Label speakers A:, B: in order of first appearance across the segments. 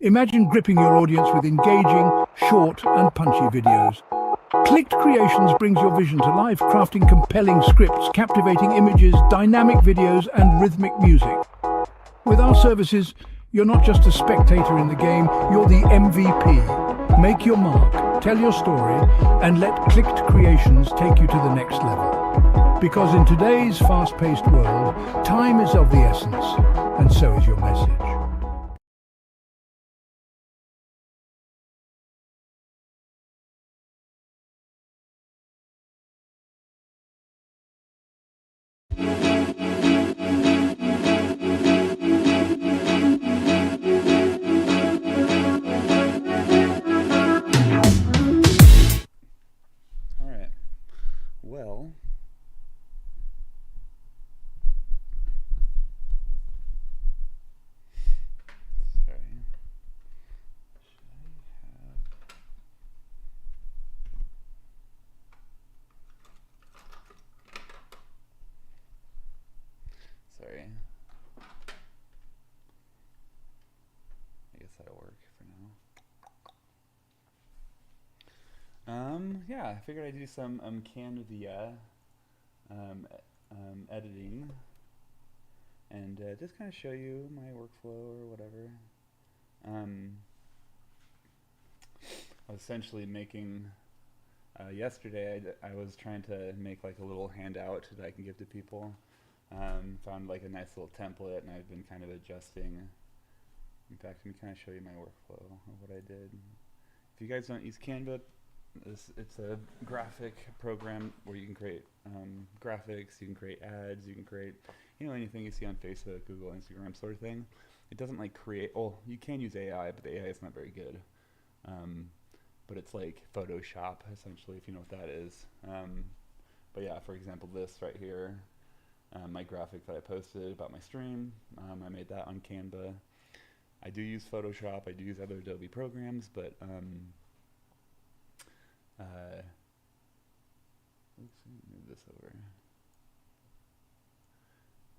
A: Imagine gripping your audience with engaging, short and punchy videos. Clicked Creations brings your vision to life, crafting compelling scripts, captivating images, dynamic videos and rhythmic music. With our services, you're not just a spectator in the game, you're the MVP. Make your mark, tell your story, and let Clicked Creations take you to the next level. Because in today's fast-paced world, time is of the essence, and so is your message.
B: All right. Well, sorry. Sorry. I guess that'll work for now. Yeah, I figured I'd do some Canva editing and just kind of show you my workflow or whatever. I was essentially making yesterday. I was trying to make like a little handout that I can give to people. Found like a nice little template, and I've been kind of adjusting. In fact, let me kind of show you my workflow of what I did. If you guys don't use Canva, it's a graphic program where you can create graphics, you can create ads, you can create anything you see on Facebook, Google, Instagram sort of thing. It doesn't like create. Oh, you can use AI, but the AI is not very good. But it's like Photoshop essentially, if you know what that is. But yeah, for example, this right here, my graphic that I posted about my stream, I made that on Canva. I do use Photoshop. I do use other Adobe programs, but let's move this over.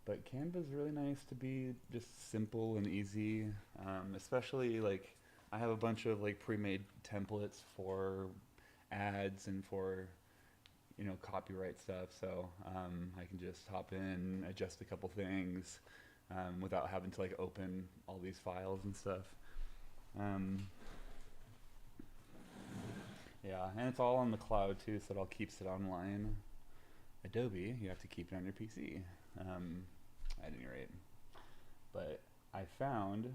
B: But Canva's really nice to be just simple and easy, especially like I have a bunch of like pre-made templates for ads and for copyright stuff, so I can just hop in, adjust a couple things without having to like open all these files and stuff. Yeah, and it's all on the cloud too, so it all keeps it online. Adobe, you have to keep it on your PC, at any rate. But I found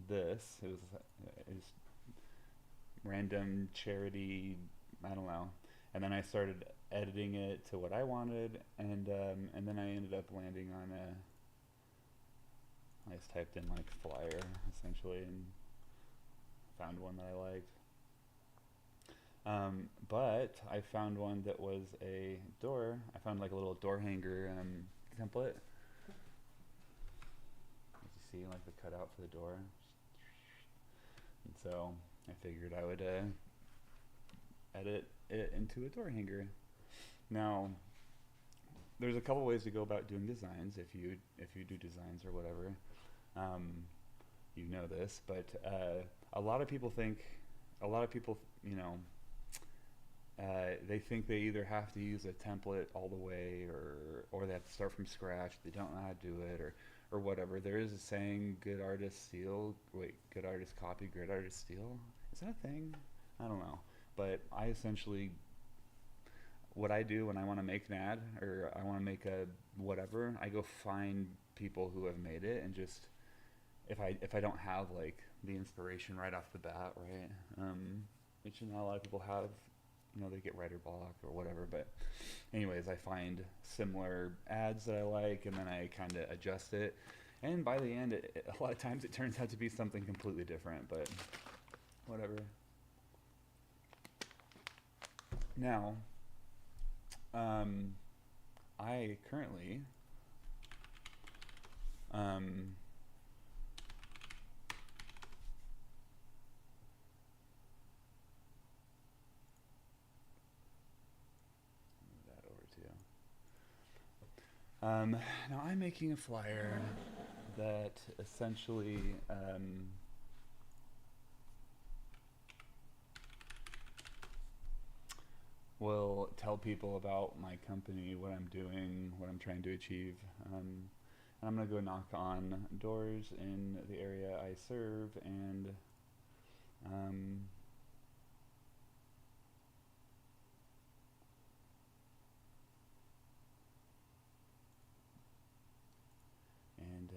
B: this. It was random charity, I don't know. And then I started editing it to what I wanted, and then I ended up landing on I just typed in like flyer essentially and found one that I liked. But I found one that was a door. I found like a little door hanger template. As you see, like the cutout for the door. And so I figured I would edit it into a door hanger. Now, there's a couple ways to go about doing designs if you do designs or whatever. You know this, but a lot of people they think they either have to use a template all the way or they have to start from scratch. They don't know how to do it or whatever. There is a saying, good artists copy, great artists steal. Is that a thing? I don't know. But I essentially, what I do when I want to make an ad or I want to make a whatever, I go find people who have made it and just, if I don't have like the inspiration right off the bat, right? Which not a lot of people have, they get writer block or whatever. But anyways, I find similar ads that I like, and then I kind of adjust it. And by the end, a lot of times it turns out to be something completely different, but whatever. Now, I currently now I'm making a flyer that essentially tell people about my company, what I'm doing, what I'm trying to achieve. And I'm going to go knock on doors in the area I serve and um, and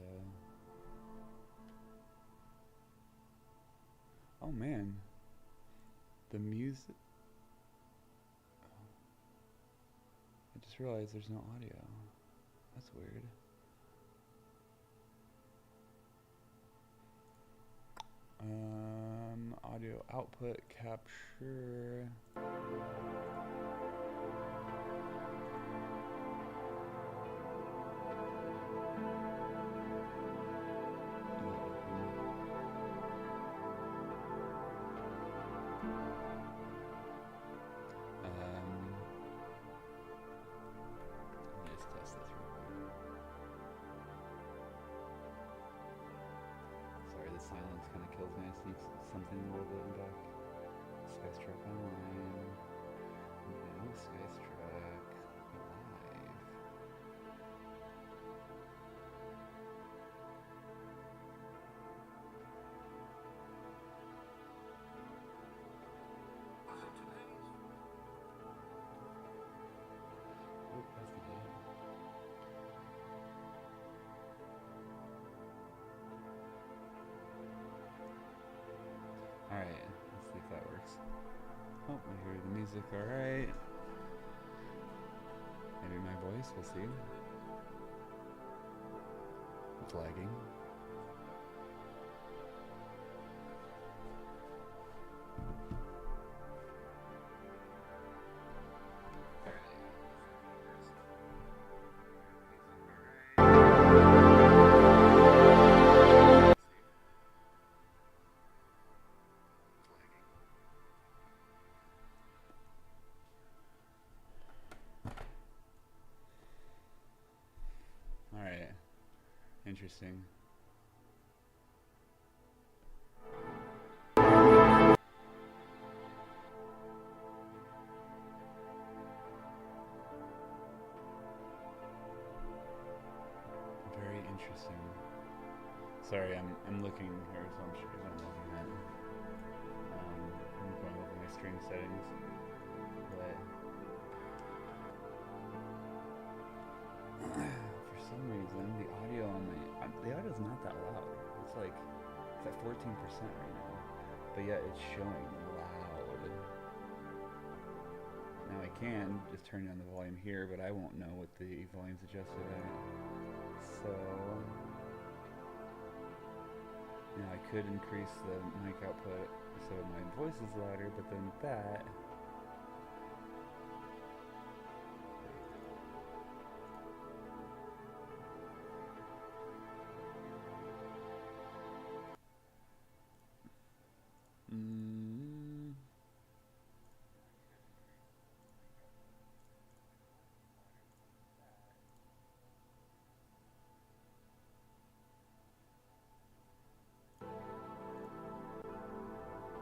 B: oh man, the music. I just realized there's no audio. That's weird. Audio output capture. Let me just test this real quick. Sorry, the silence kind of kills me. I see something a little bit in back. Skystruck online. No, Skystruck live. Oh, that's the game. Alright, let's see if that works. Oh, I hear the music, alright. Maybe my voice, we'll see. It's lagging. Alright, interesting. Very interesting. Sorry, I'm looking here, so I'm sure I'm looking at. I'm going over my string settings, but for some reason the audio on the audio's not that loud. It's at 14% right now, but yet it's showing loud. Now I can just turn down the volume here, but I won't know what the volume's adjusted at. So now I could increase the mic output so my voice is louder, but then that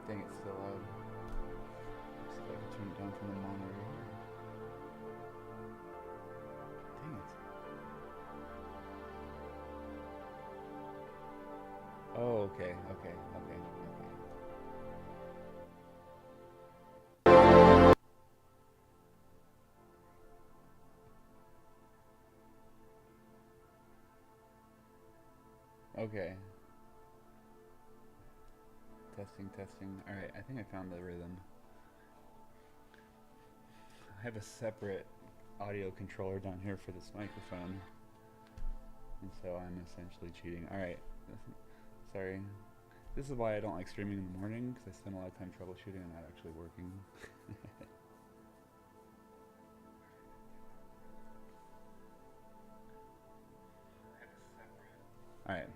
B: dang, it's still loud. Let's see if I can turn it down from the monitor here. Dang it. Oh, okay. Okay. Testing. Alright, I think I found the rhythm. I have a separate audio controller down here for this microphone, and so I'm essentially cheating. Alright, sorry. This is why I don't like streaming in the morning, because I spend a lot of time troubleshooting and not actually working. Alright.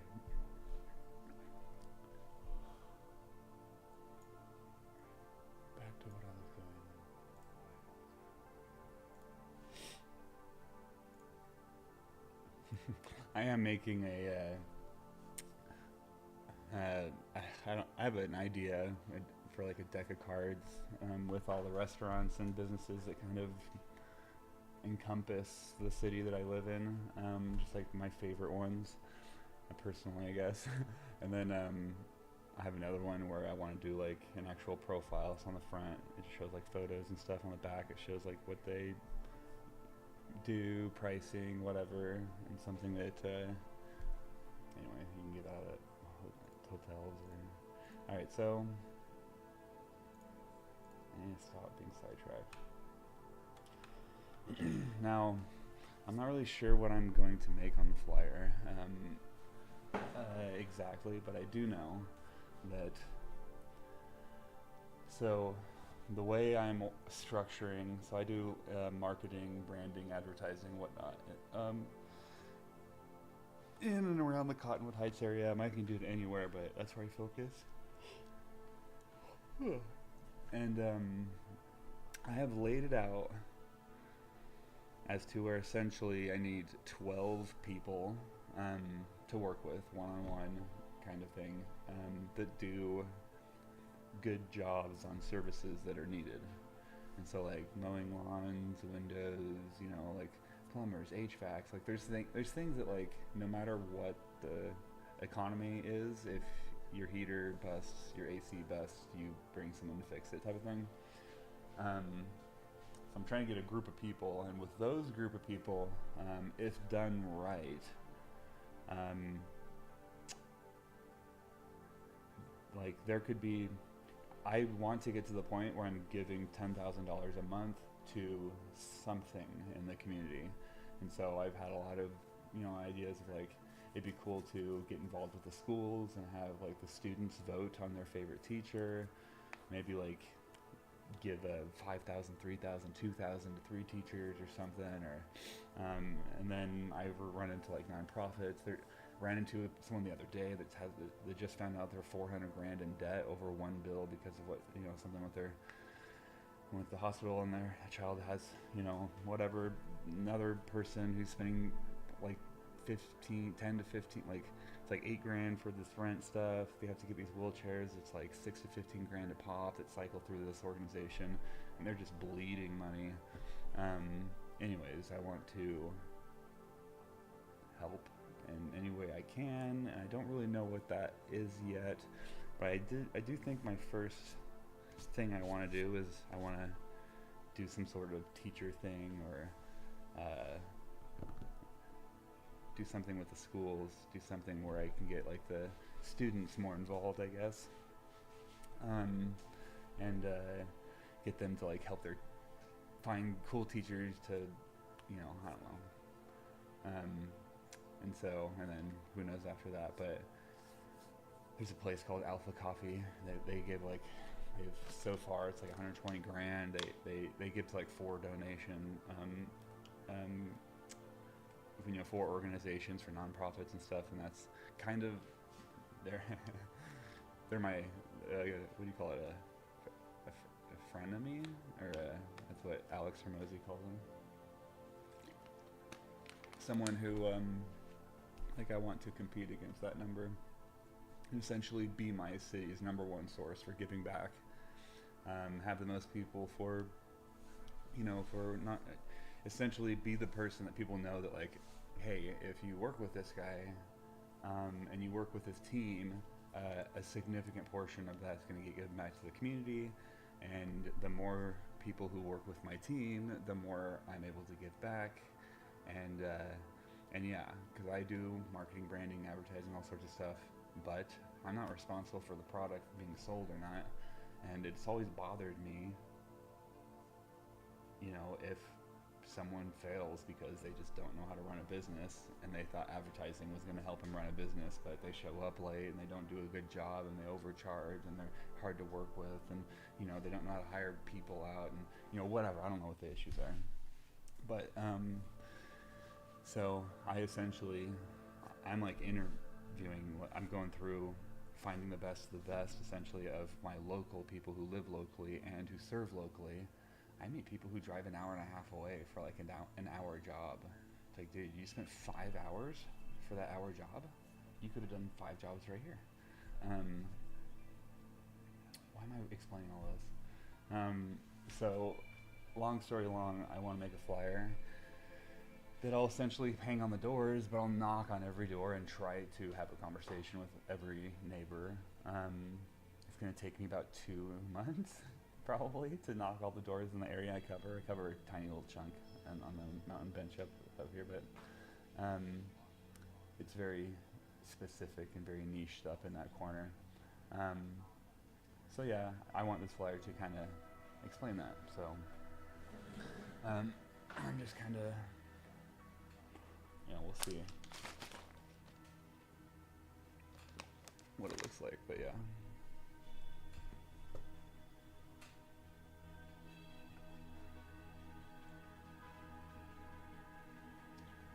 B: Back to what I was going. I am making a I have an idea for like a deck of cards with all the restaurants and businesses that kind of encompass the city that I live in, just like my favorite ones, personally, I guess. And then I have another one where I want to do like an actual profile. So on the front, it shows like photos and stuff. On the back, it shows like what they do, pricing, whatever, and something that anyway, you can get out at hotels. All right, so stop being sidetracked. Now, I'm not really sure what I'm going to make on the flyer exactly, but I do know that, so the way I'm structuring, so I do marketing, branding, advertising, whatnot, in and around the Cottonwood Heights area. I might can do it anywhere, but that's where I focus. And I have laid it out as to where essentially I need 12 people to work with, one-on-one kind of thing, that do good jobs on services that are needed. And so like mowing lawns, windows, you know, like plumbers, HVACs, like there's things that like no matter what the economy is, if your heater busts, your AC busts, you bring someone to fix it type of thing. So I'm trying to get a group of people, and with those group of people, if done right, like there could be, I want to get to the point where I'm giving $10,000 a month to something in the community. And so I've had a lot of, you know, ideas of like, it'd be cool to get involved with the schools and have like the students vote on their favorite teacher, maybe like give a $5,000, $3,000, $2,000 to 3 teachers or something, or and then I run into like nonprofits. Ran into someone the other day that just found out they're $400,000 in debt over one bill because of what, you know, something with the hospital, and their child has, you know, whatever, another person who's spending like 10 to 15, like it's like $8,000 for this rent stuff. They have to get these wheelchairs. It's like $6,000 to $15,000 a pop that cycle through this organization, and they're just bleeding money. Anyways, I want to help in any way I can. I don't really know what that is yet, but I do think my first thing I want to do is I want to do some sort of teacher thing, or do something with the schools, do something where I can get like the students more involved, I guess, and get them to like help find cool teachers to, you know, I don't know. And then who knows after that, but there's a place called Alpha Coffee that they've so far it's like $120,000. They give to like 4 donation, 4 organizations for nonprofits and stuff, and that's kind of they're my what do you call it, a frenemy, or that's what Alex Hermosi calls them. Someone who I want to compete against that number, and essentially be my city's #1 source for giving back. Have the most people for not essentially be the person that people know that like, hey, if you work with this guy and you work with his team, a significant portion of that's going to get given back to the community, and the more people who work with my team, the more I'm able to give back. And yeah, because I do marketing, branding, advertising, all sorts of stuff, but I'm not responsible for the product being sold or not. And it's always bothered me, you know, if someone fails because they just don't know how to run a business, and they thought advertising was going to help them run a business, but they show up late and they don't do a good job, and they overcharge, and they're hard to work with, and, you know, they don't know how to hire people out, and, you know, whatever. I don't know what the issues are. But, so I'm like interviewing, I'm going through finding the best of the best, essentially, of my local people who live locally and who serve locally. I meet people who drive an hour and a half away for like an hour job. It's like, dude, you spent 5 hours for that hour job? You could have done 5 jobs right here. Why am I explaining all this. So, long story long, I want to make a flyer that I'll essentially hang on the doors, but I'll knock on every door and try to have a conversation with every neighbor. It's going to take me about 2 months, probably, to knock all the doors in the area I cover. I cover a tiny little chunk on the mountain bench up here, but it's very specific and very niched up in that corner. So yeah, I want this flyer to kind of explain that. So I'm just kind of, we'll see what it looks like, but yeah.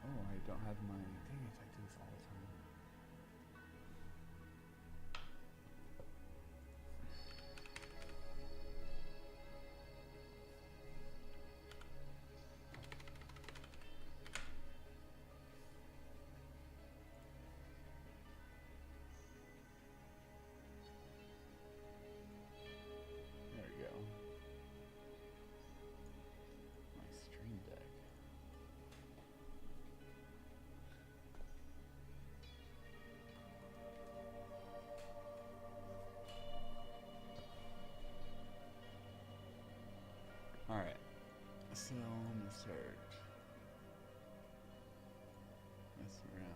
B: Oh, I don't have my, dang it, I do this all the time. There we go. My stream deck. Alright, so I'm gonna start messing around.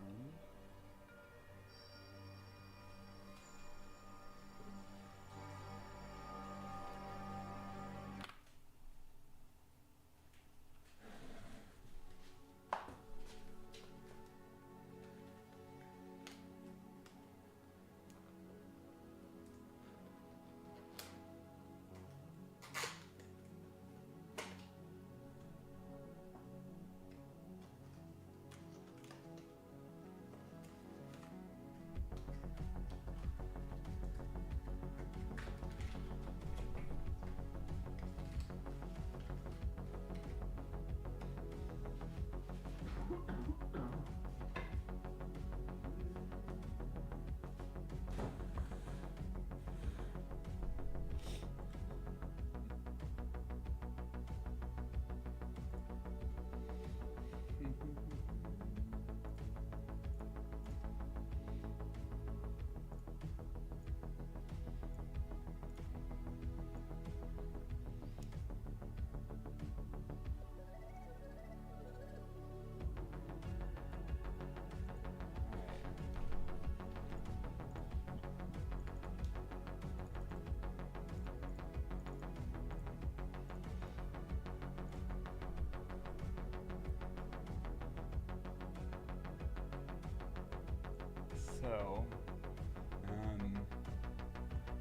B: So,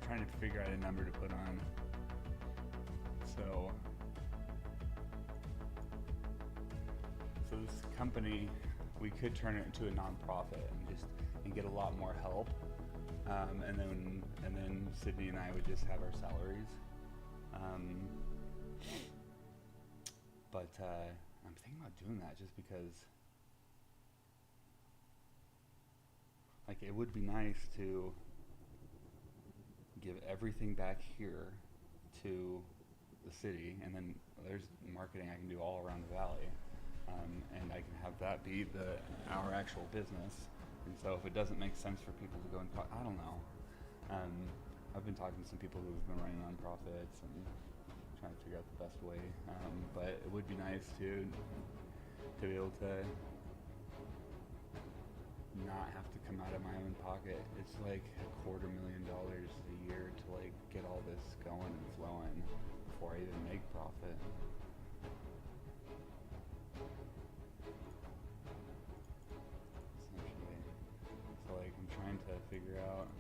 B: trying to figure out a number to put on. So this company, we could turn it into a nonprofit and get a lot more help, and then Sydney and I would just have our salaries. But I'm thinking about doing that just because. Like, it would be nice to give everything back here to the city, and then there's marketing I can do all around the valley, and I can have that be our actual business. And so if it doesn't make sense for people to go and I don't know. I've been talking to some people who've been running nonprofits and trying to figure out the best way. But it would be nice to be able to not have to come out of my own pocket. It's like $250,000 a year to like get all this going and flowing before I even make profit. Essentially. So like I'm trying to figure out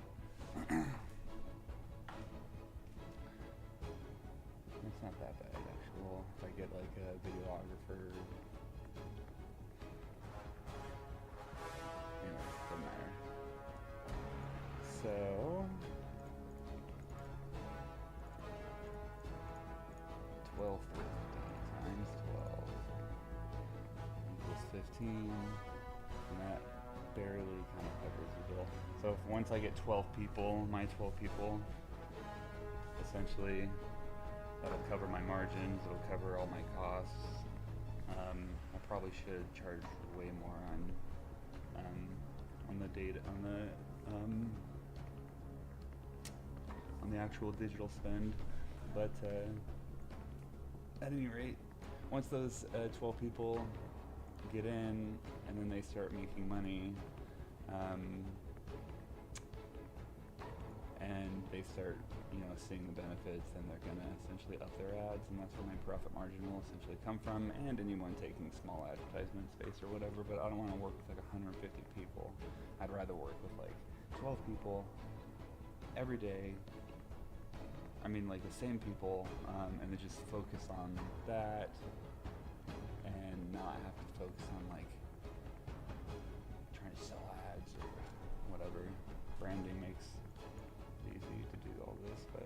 B: it's not that bad actually. If I get like a videographer, doesn't matter. So 1250 times 12 equals 15, and that barely kind of covers the bill. So if once I get 12 people, my 12 people, essentially that'll cover my margins, it'll cover all my costs. I probably should charge way more on the data, on the actual digital spend, but at any rate, once those 12 people get in and then they start making money, and they start, seeing the benefits, then they're gonna essentially up their ads, and that's where my profit margin will essentially come from, and anyone taking small advertisement space or whatever. But I don't want to work with like 150 people. I'd rather work with like 12 people every day. I mean, like the same people, and then just focus on that, and not have to focus on like trying to sell ads or whatever. Branding makes it easy to do all this, but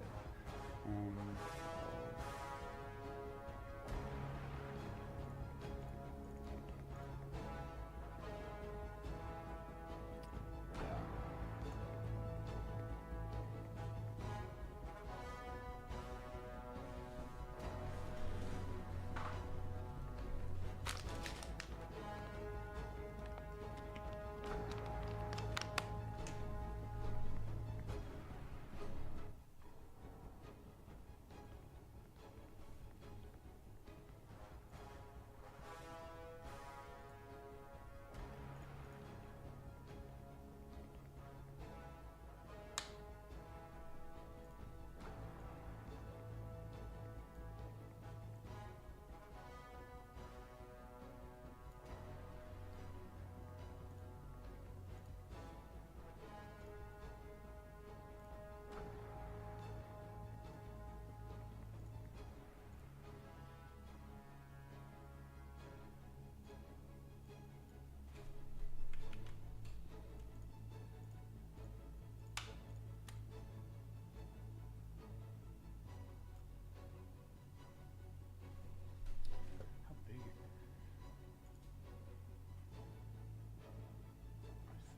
B: how big? Or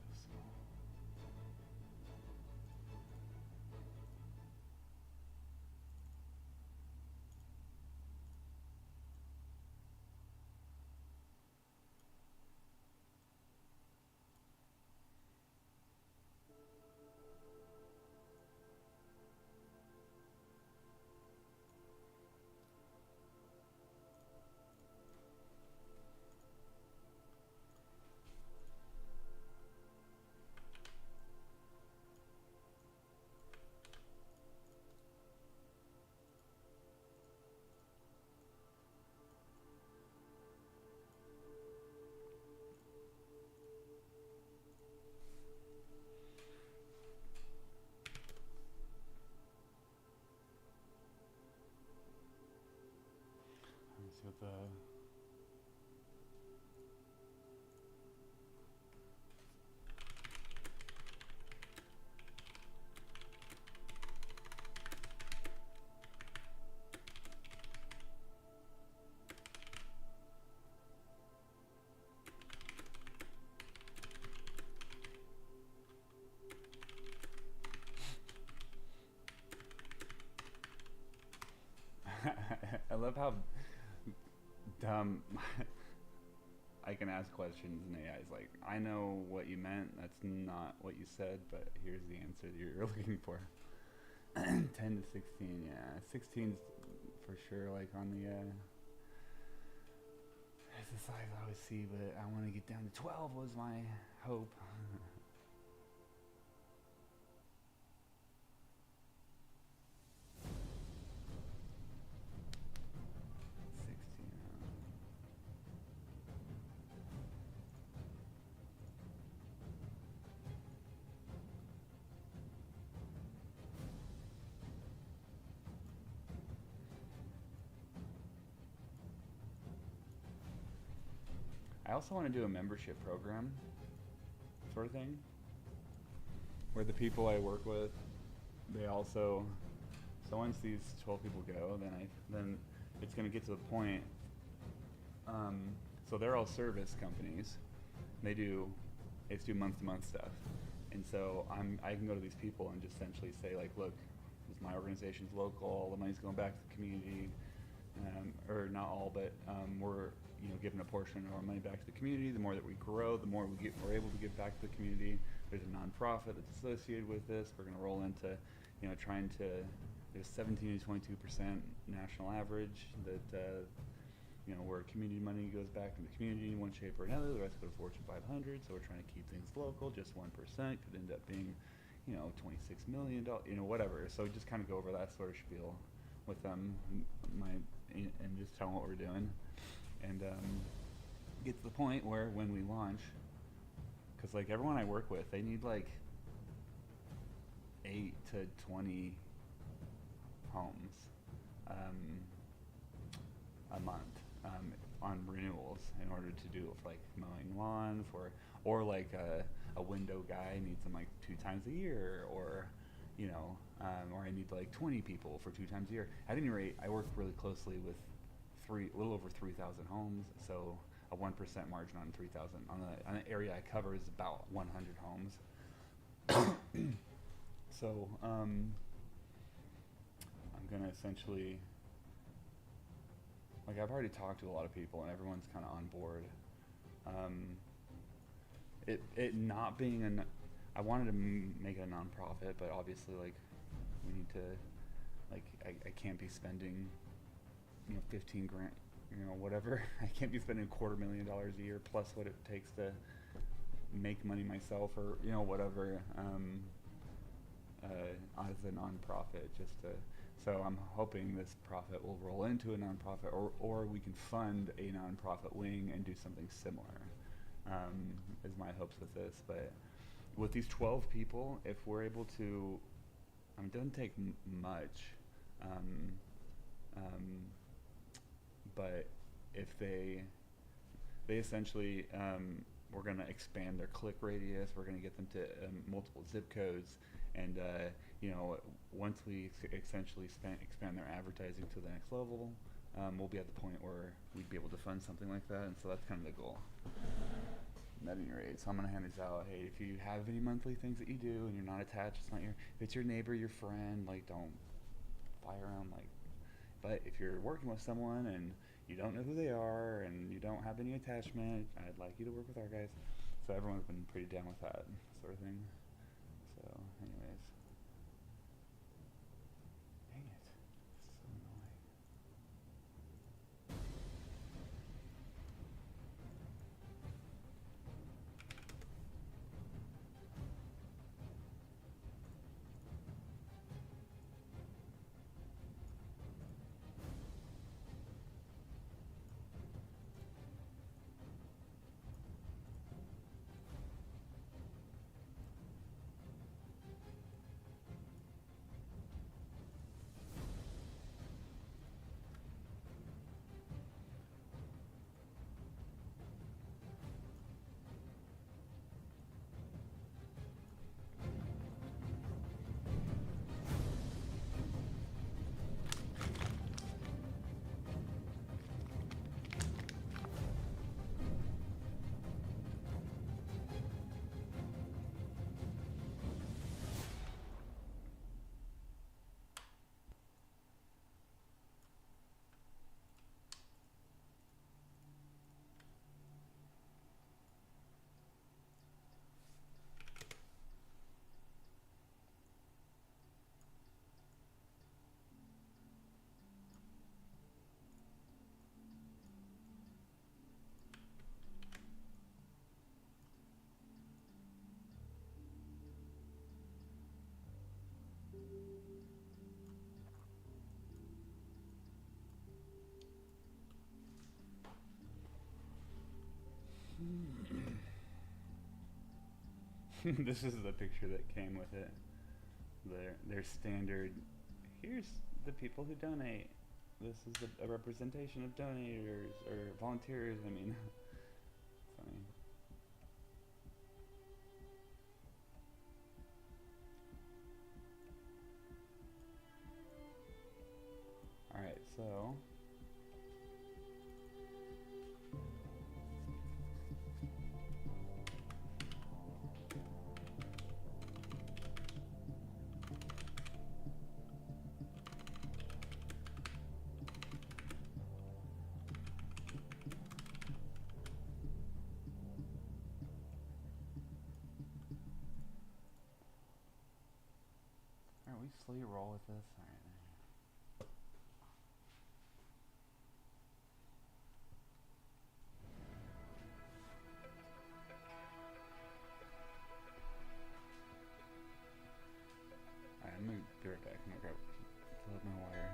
B: so small? Let me see what the I love how dumb I can ask questions and AI is like, I know what you meant, that's not what you said, but here's the answer that you're looking for. 10 to 16, yeah. 16's for sure like on the that's the size I always see, but I want to get down to 12 was my hope. 16. I also want to do a membership program sort of thing where the people I work with, they also, so once these 12 people go, then it's going to get to the point, so they're all service companies. They do month to month stuff. And so I can go to these people and just essentially say like, look, because my organization's local, all the money's going back to the community, or not all, but we're giving a portion of our money back to the community. The more that we grow, the more we're able to give back to the community. There's a nonprofit that's associated with this. We're going to roll into trying to, there's 17 to 22% national average that where community money goes back in the community in one shape or another. The rest go to Fortune 500. So we're trying to keep things local. Just 1% could end up being, $26 million, whatever. So just kind of go over that sort of spiel with them, and just tell them what we're doing, and get to the point where when we launch, because like everyone I work with, they need like 8 to 20 homes a month on renewals in order to do like mowing lawn or like a window guy needs them like 2 times a year, or or I need like 20 people for 2 times a year. At any rate, I work really closely with a little over 3,000 homes, so a 1% margin on 3,000 on the area I cover is about 100 homes. So I'm gonna essentially, like, I've already talked to a lot of people and everyone's kind of on board. It not being I wanted to make it a nonprofit, but obviously, like, we need to, like, I can't be spending, 15 grand, whatever. I can't be spending $250,000 a year plus what it takes to make money myself, or whatever, as a nonprofit, so I'm hoping this profit will roll into a nonprofit, or we can fund a nonprofit wing and do something similar, is my hopes with this. But with these 12 people, if we're able to, it doesn't take much, but if they essentially, we're going to expand their click radius, we're going to get them to multiple zip codes, and once we essentially expand their advertising to the next level, we'll be at the point where we'd be able to fund something like that, and so that's kind of the goal. At any rate, so I'm gonna hand these out. Hey, if you have any monthly things that you do and you're not attached, if it's your neighbor, your friend, like, don't fly around, like. But if you're working with someone and you don't know who they are and you don't have any attachment, I'd like you to work with our guys. So everyone's been pretty down with that sort of thing. So, anyways, dang it, it's so annoying. This is the picture that came with it. Their standard. Here's the people who donate. This is a representation of donators or volunteers. I mean, funny. All right, so. still you roll with this? Alright. Alright, I'm gonna be right back. I'm gonna grab fill up my wire.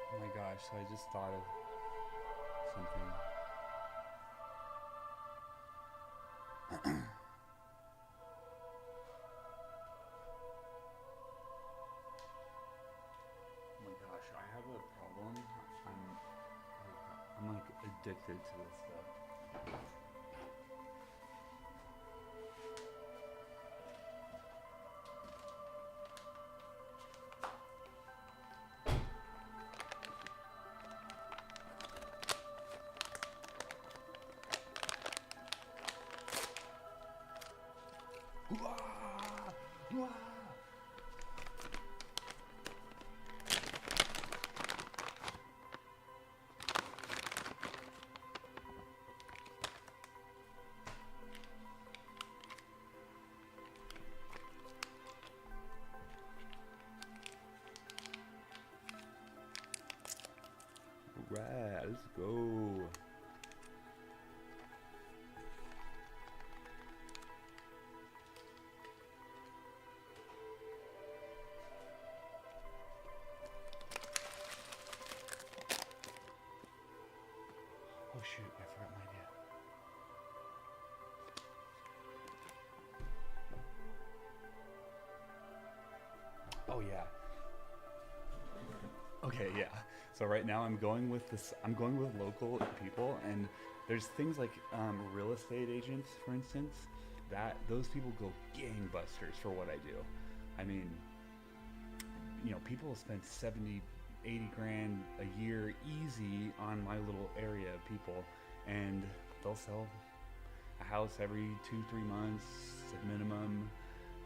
B: Oh my gosh, so I just thought of something. Oh my gosh, I have a problem. I'm like addicted to this stuff. Right, let's go. Oh shoot, I forgot my idea. yeah. Okay, yeah. So right now I'm going with this. I'm going with local people, and there's things like real estate agents, for instance, that those people go gangbusters for what I do. I mean, people spend 70, 80 grand a year easy on my little area of people, and they'll sell a house every 2-3 months at minimum,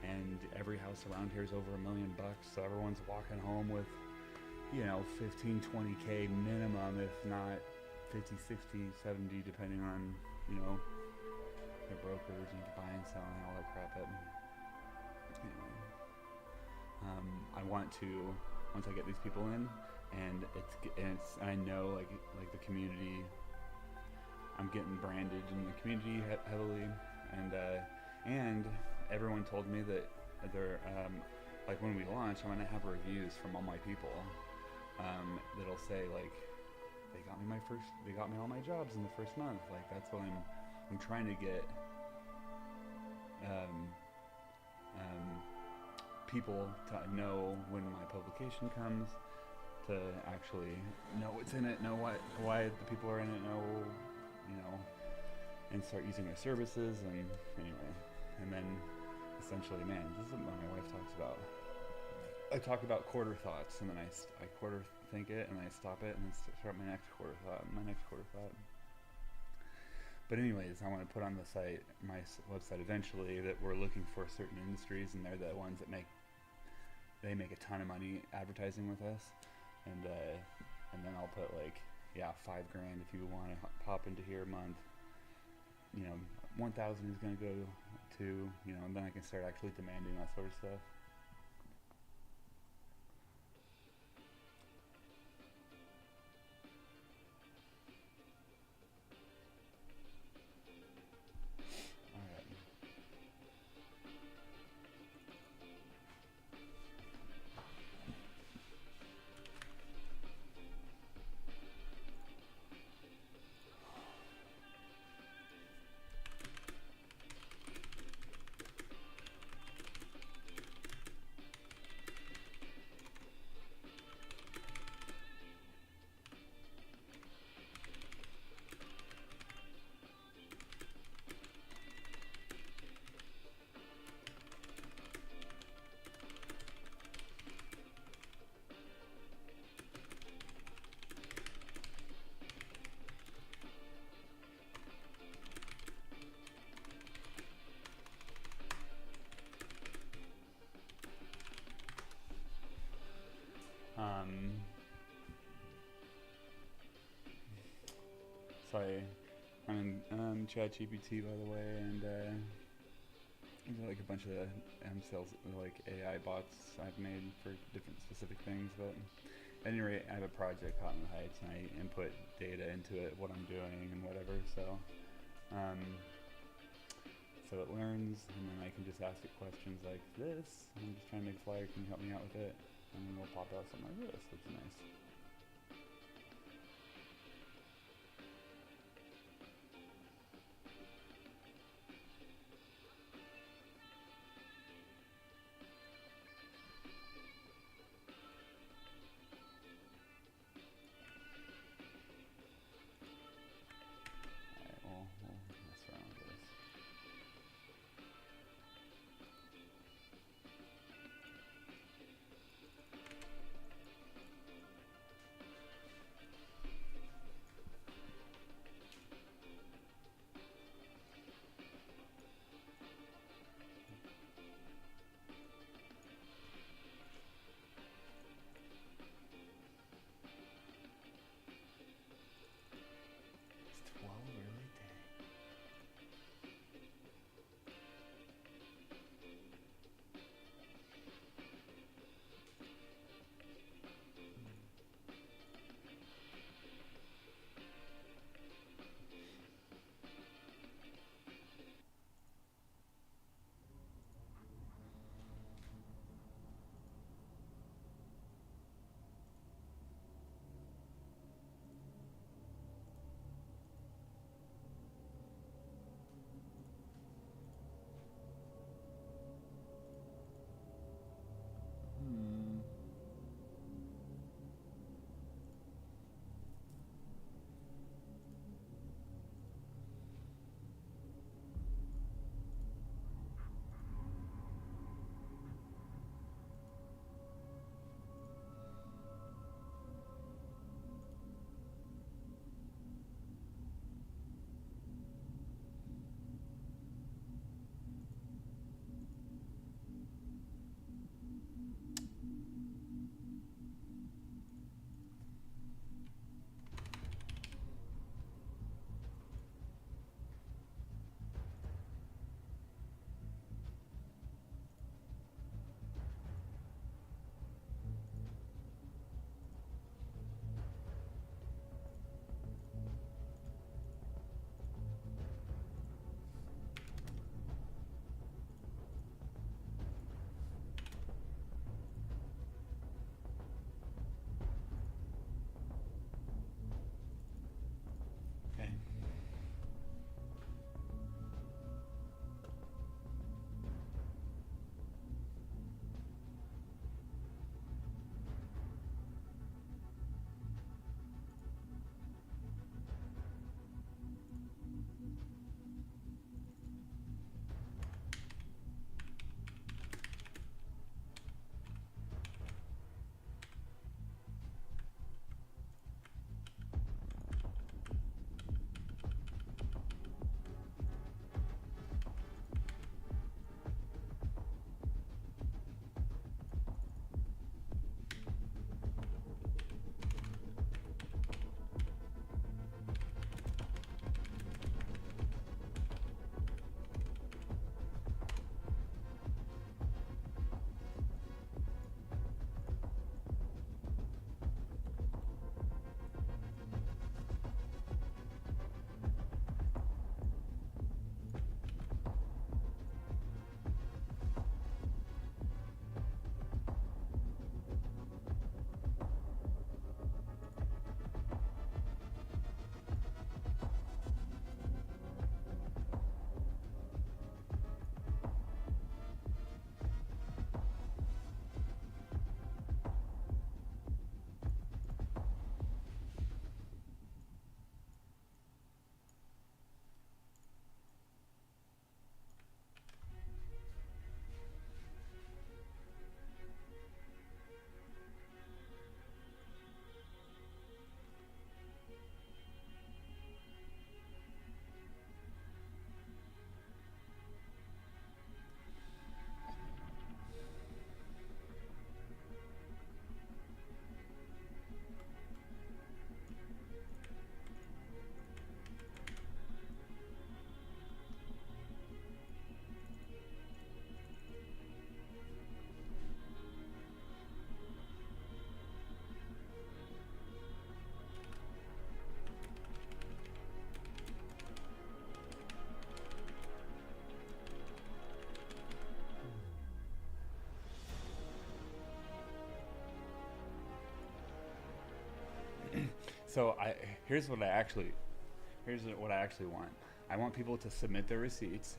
B: and every house around here is over $1 million, so everyone's walking home with 15, 20K minimum, if not 50, 60, 70, depending on, their brokers and buying, selling, all that crap. But anyway, I want to, once I get these people in, and I know like the community, I'm getting branded in the community heavily, and everyone told me that they're, like when we launch, I'm gonna have reviews from all my people. That'll say like they got me all my jobs in the first month. Like that's what I'm trying to get people to know when my publication comes, to actually know what's in it, know why the people are in it, and start using their services. And anyway, and then essentially, man, this is what my wife talks about. I talk about quarter thoughts, and then I quarter think it, and I stop it, and then start my next quarter thought, But anyways, I want to put on my website eventually, that we're looking for certain industries, and they're the ones that make a ton of money advertising with us, and then I'll put like, $5 grand if you want to pop into here a month. 1,000 is going to go to, and then I can start actually demanding that sort of stuff. Sorry, I'm in ChatGPT, by the way, and there's like a bunch of sales, like AI bots I've made for different specific things. But at any rate, I have a project called in the Heights, and I input data into it, what I'm doing and whatever. So it learns, and then I can just ask it questions like this. I'm just trying to make a flyer. Can you help me out with it? And then it'll pop out something like this, which is nice. So here's what I actually want. I want people to submit their receipts.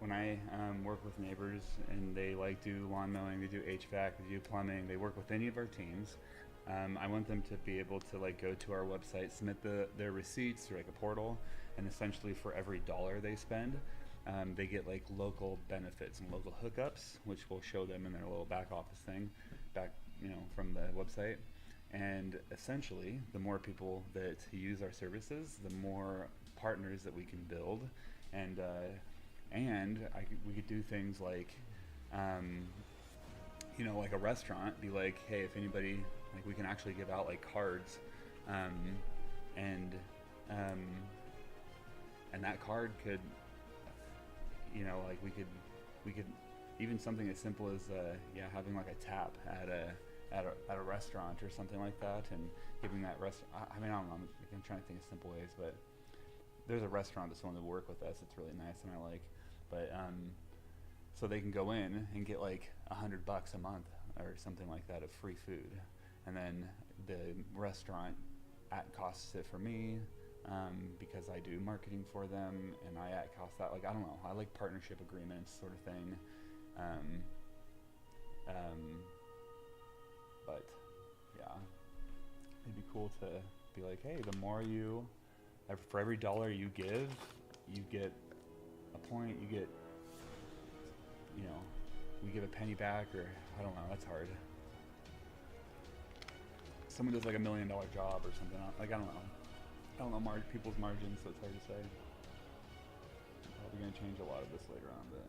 B: When I work with neighbors and they like do lawn mowing, they do HVAC, they do plumbing, they work with any of our teams. I want them to be able to like go to our website, submit their receipts through like a portal, and essentially for every dollar they spend, they get like local benefits and local hookups, which we'll show them in their little back office thing, from the website. And essentially, the more people that use our services, the more partners that we can build, and we could do things like, like a restaurant, be like, hey, if anybody, like we can actually give out like cards, and that card could, like we could even something as simple as having like a tap at a restaurant or something like that, and giving that restaurant. I don't know. I'm trying to think of simple ways, but there's a restaurant that's willing to work with us. It's really nice, and I like. But so they can go in and get like $100 a month or something like that of free food, and then the restaurant costs it for me because I do marketing for them, and I cost that. Like I don't know. I like partnership agreements, sort of thing. But yeah, it'd be cool to be like, hey, the more for every dollar you give, you get a point, we give a penny back, or I don't know, that's hard. Someone does like $1 million job or something, like I don't know people's margins, so it's hard to say. I'm probably going to change a lot of this later on, but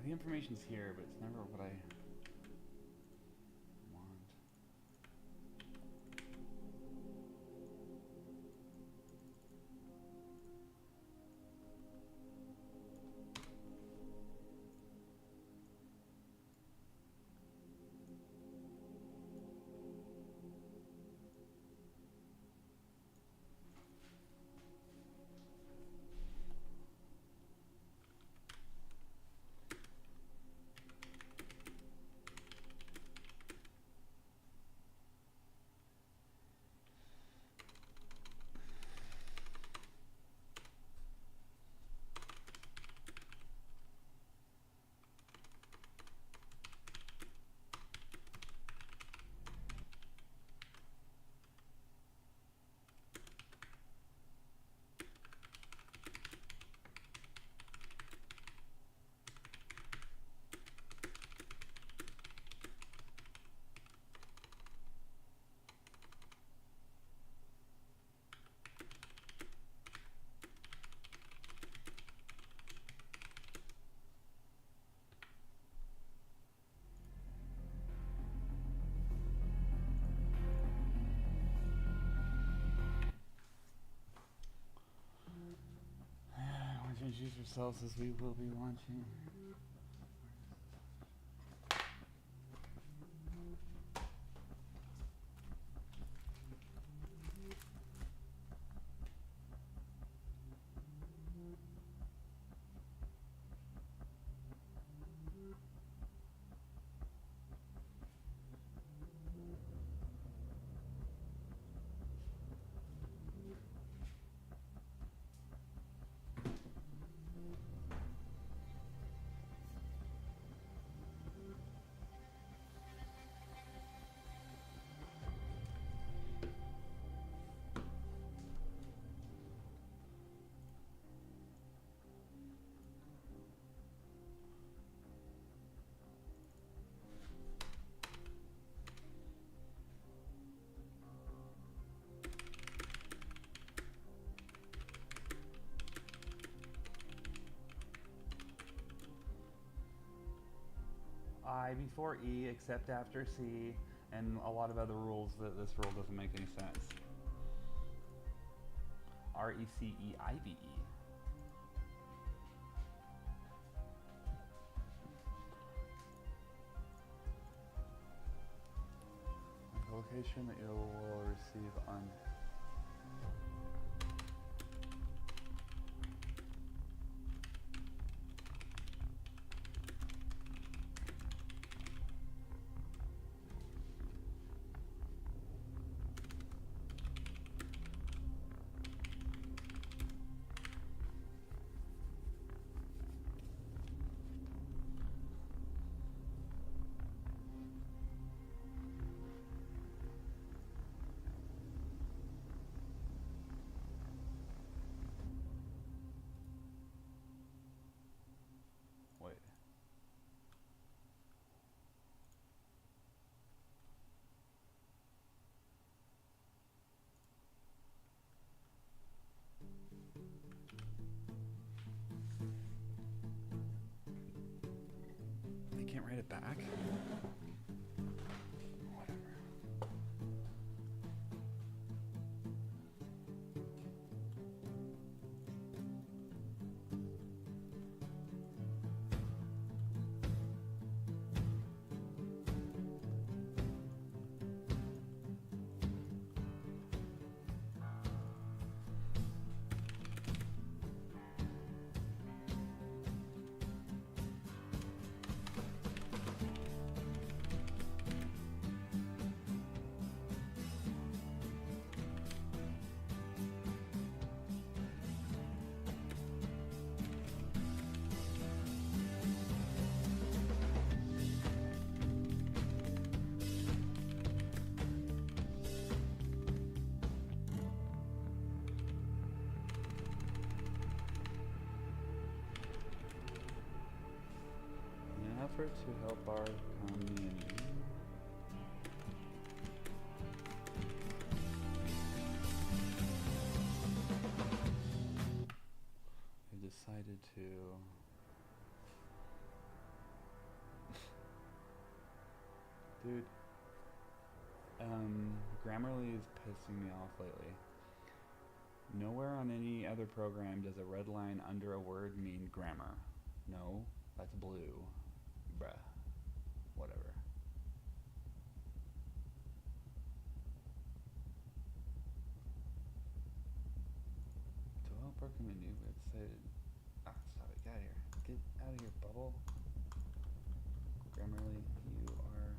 B: the information's here, but it's never what I want. Introduce yourselves as we will be launching. I before E except after C, and a lot of other rules that this rule doesn't make any sense. RECEIVE. The location that you will receive on wait. They can't write it back? Whatever. In an effort to help our community, I've decided to dude, Grammarly is pissing me off lately. Nowhere on any other program does a red line under a word mean grammar. No, that's blue. Bruh. Whatever. To help our community, we decided. Ah, stop it. Get out of here. Get out of here, bubble. Grammarly, you are.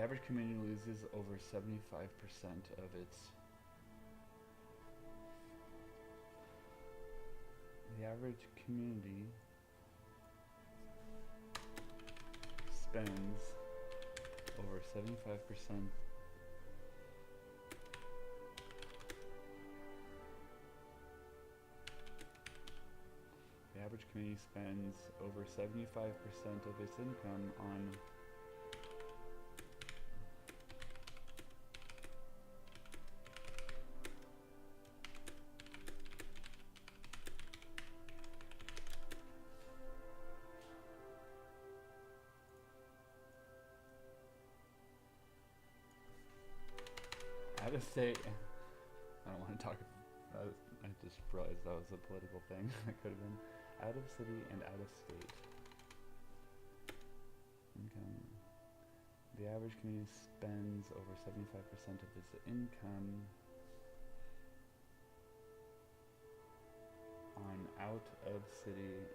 B: The average community loses over 75% of its. The average community spends over 75%. The average community spends over 75% of its income on out of state. I don't want to talk. I just realized that was a political thing. That could have been out of city and out of state. Income. The average community spends over 75% of its income on out of city.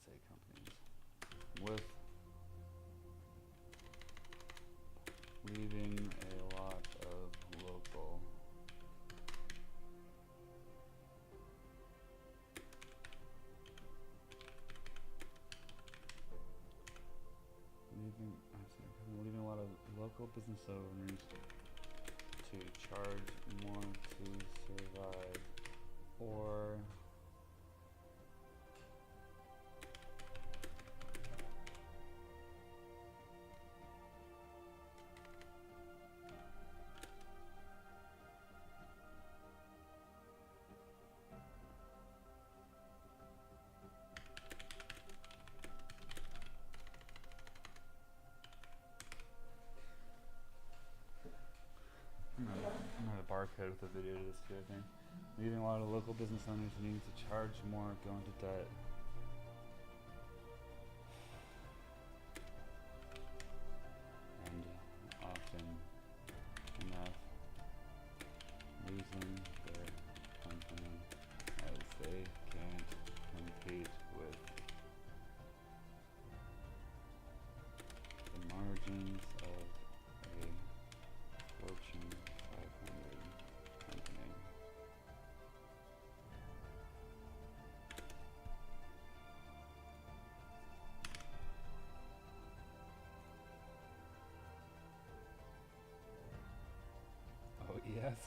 B: Say companies with leaving a lot of local leaving a lot of local business owners to charge more to survive or I'm gonna have a barcode with the video to this too, I think. Leaving a lot of local business owners needing to charge more, go into debt. And often enough losing their company as they can't compete with the margins of a Fortune 500 company. Oh yes.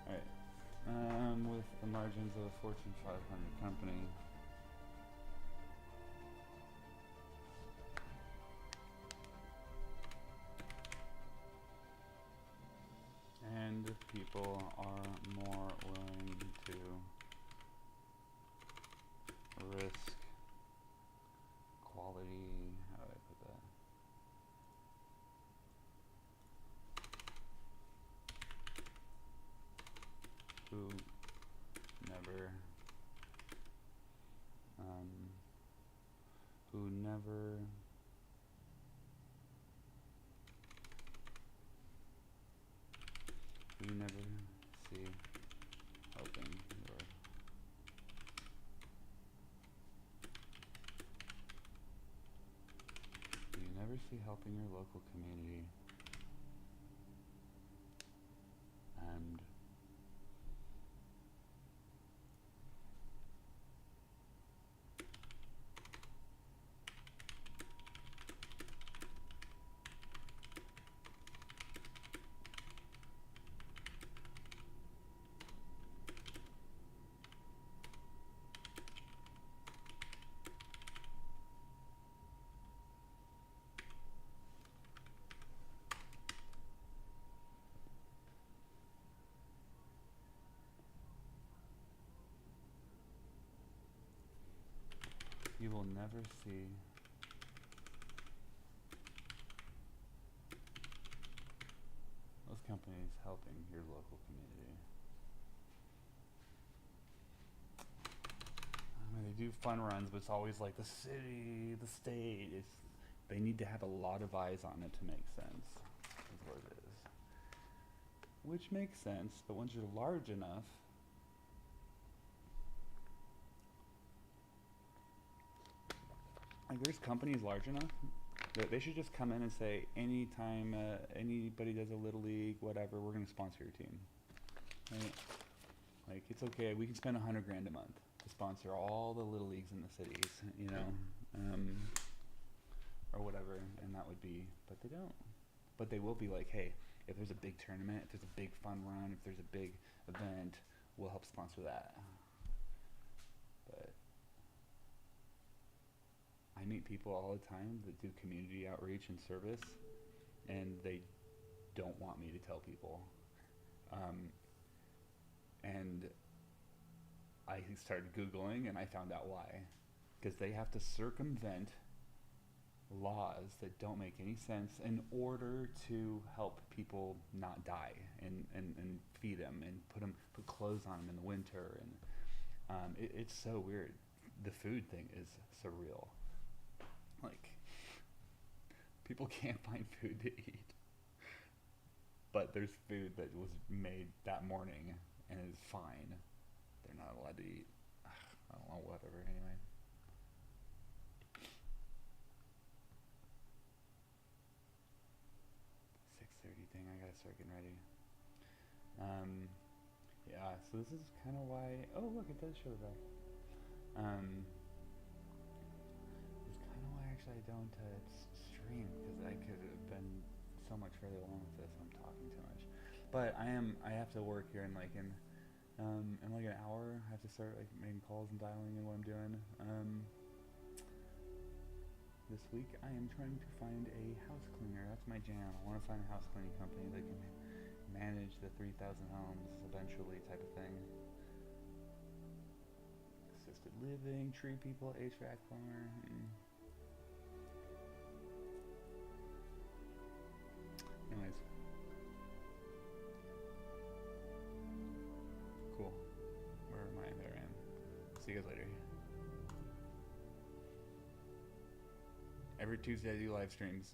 B: Alright. With the margins of a Fortune 500 company. And people are more willing to risk quality, how do I put that? Who never see helping your local community and you will never see those companies helping your local community. They do do fun runs, but it's always like the city, the state. They need to have a lot of eyes on it to make sense. Is what it is. Which makes sense, but once you're large enough, like there's companies large enough that they should just come in and say, anytime anybody does a little league, whatever, we're gonna sponsor your team. Right? Like it's okay, we can spend $100 grand a month to sponsor all the little leagues in the cities, you know, or whatever, and that would be. But they don't. But they will be like, hey, if there's a big tournament, if there's a big fun run, if there's a big event, we'll help sponsor that. But I meet people all the time that do community outreach and service, and they don't want me to tell people. And I started Googling, and I found out why. Because they have to circumvent laws that don't make any sense in order to help people not die and feed them and put clothes on them in the winter. And it's so weird. The food thing is surreal. Like, people can't find food to eat. But there's food that was made that morning and is fine. They're not allowed to eat. I don't know, whatever, anyway. Thing, I gotta start getting ready. Yeah, so this is kind of why, oh look, it does show the back. It's kind of why actually I don't stream, because I could have been so much further along with this. I'm talking too much. But I have to work here in like an hour. I have to start like making calls and dialing in what I'm doing. This week I am trying to find a house cleaner. That's my jam. I want to find a house cleaning company that can manage the 3,000 homes eventually type of thing. Assisted living, tree people, HVAC plumber. Anyways. Cool. Where am I? There I am. See you guys later. Every Tuesday I do live streams.